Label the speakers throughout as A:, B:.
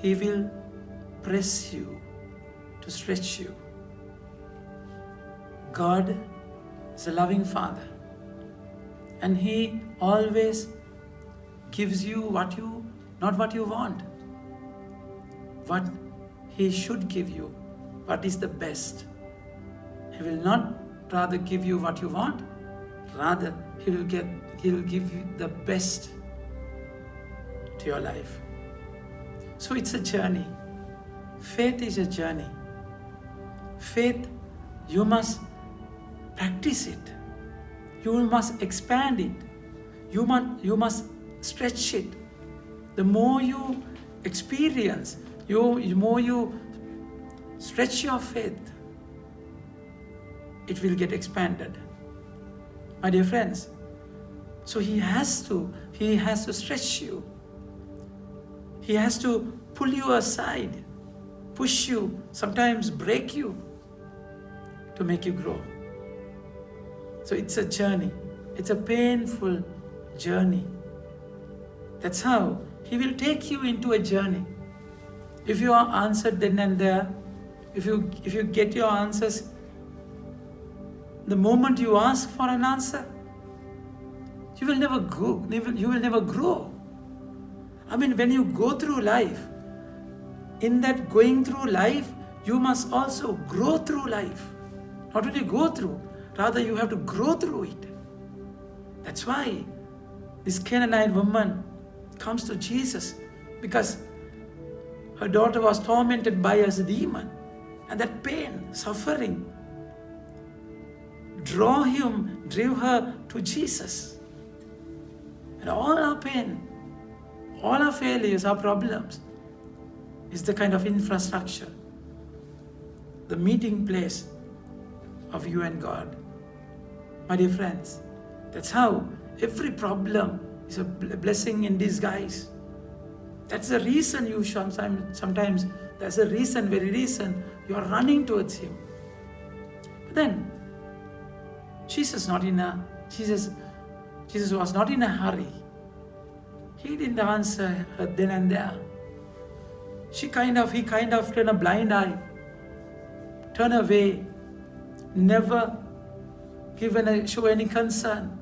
A: He will press you to stretch you. God is a loving Father, and He always gives you not what you want, what He should give you, what is the best. He will not rather give you what you want, rather He will give you the best to your life. So it's a journey. Faith is a journey. Faith, you must practice it. You must expand it. You must stretch it. The more you experience, the more you stretch your faith, it will get expanded. My dear friends, so He has to stretch you. He has to pull you aside, push you, sometimes break you to make you grow. So it's a journey. It's a painful journey. That's how He will take you into a journey. If you are answered then and there, if you get your answers the moment you ask for an answer, you will never grow. You will never grow. I mean, when you go through life, in that going through life, you must also grow through life. Not only go through, rather you have to grow through it. That's why this Canaanite woman comes to Jesus, because her daughter was tormented by a demon, and that pain, suffering, drew her to Jesus. And all our pain, all our failures, our problems, is the kind of infrastructure, the meeting place of you and God. My dear friends, that's how every problem is a blessing in disguise. That's the reason you sometimes that's the very reason you are running towards Him. But then, Jesus was not in a hurry. He didn't answer her then and there. He kind of turned a blind eye, turned away, never show any concern.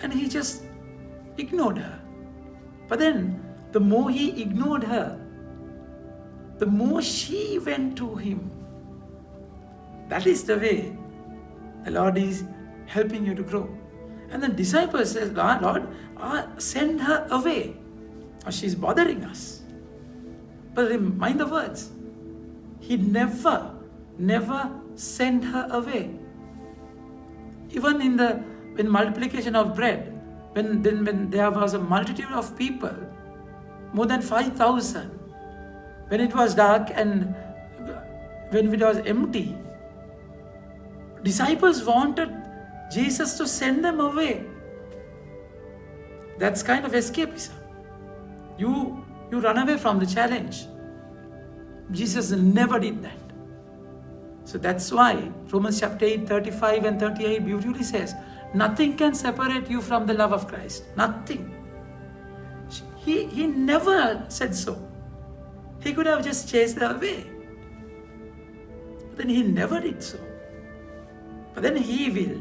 A: And He just ignored her. But then, the more He ignored her, the more she went to Him. That is the way the Lord is helping you to grow. And the disciples said, Lord, send her away, or she's bothering us. But mind the words. He never sent her away. Even in multiplication of bread, when there was a multitude of people, more than 5,000, when it was dark and when it was empty, disciples wanted Jesus to send them away. That's kind of escapism. You run away from the challenge. Jesus never did that. So that's why Romans chapter 8, 35 and 38 beautifully says, nothing can separate you from the love of Christ. Nothing. He never said so. He could have just chased her away. But then He never did so. But then He will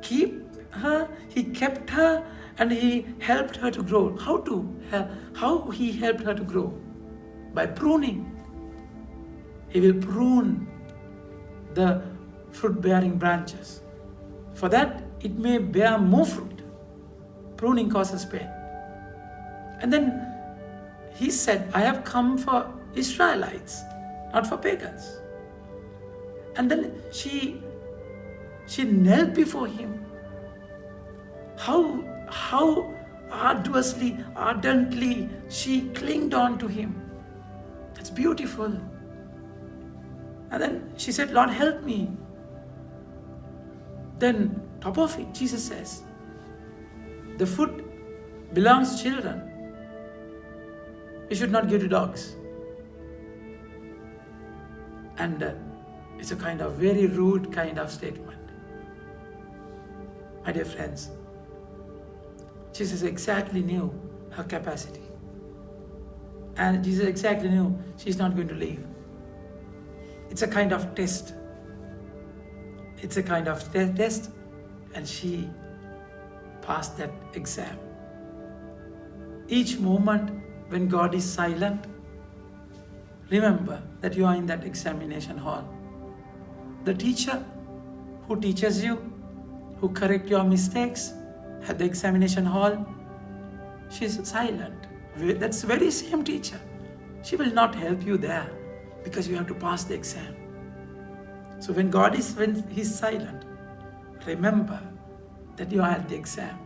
A: keep her, He kept her, and He helped her to grow. How He helped her to grow? By pruning. He will prune the fruit-bearing branches. For that, it may bear more fruit. Pruning causes pain. And then He said, I have come for Israelites, not for pagans. And then she knelt before Him. How arduously, ardently she clinged on to Him. That's beautiful. And then she said, Lord, help me. Then, top of it, Jesus says, the food belongs to children. We should not give to dogs. And it's a kind of very rude kind of statement. My dear friends, Jesus exactly knew her capacity. And Jesus exactly knew she's not going to leave. It's a kind of test. It's a kind of test, and she passed that exam. Each moment when God is silent, remember that you are in that examination hall. The teacher who teaches you, who corrects your mistakes at the examination hall, she's silent. That's the very same teacher. She will not help you there because you have to pass the exam. So when He's silent, remember that you are at the exam.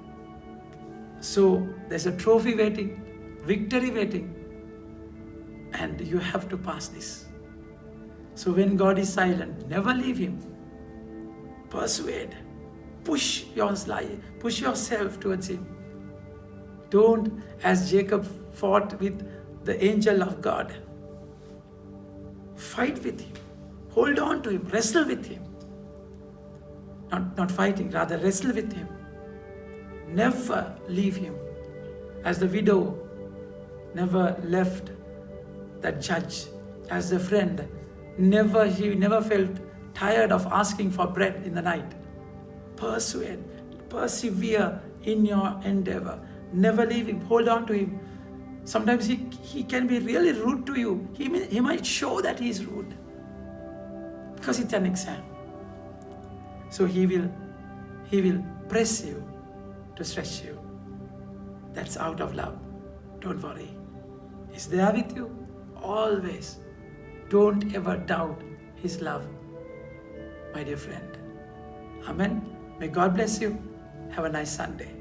A: So there's a trophy waiting, victory waiting, and you have to pass this. So when God is silent, never leave Him. Persuade, push yourself towards Him. Don't, as Jacob fought with the angel of God, fight with him, hold on to him, wrestle with him. Not fighting, rather wrestle with him. Never leave him. As the widow never left that judge, as a friend, he never felt tired of asking for bread in the night. Persevere in your endeavor. Never leave him, hold on to him. Sometimes he can be really rude to you. He might show that he is rude because it's an exam. So he will press you to stretch you. That's out of love. Don't worry. He's there with you always. Don't ever doubt His love, my dear friend. Amen. May God bless you. Have a nice Sunday.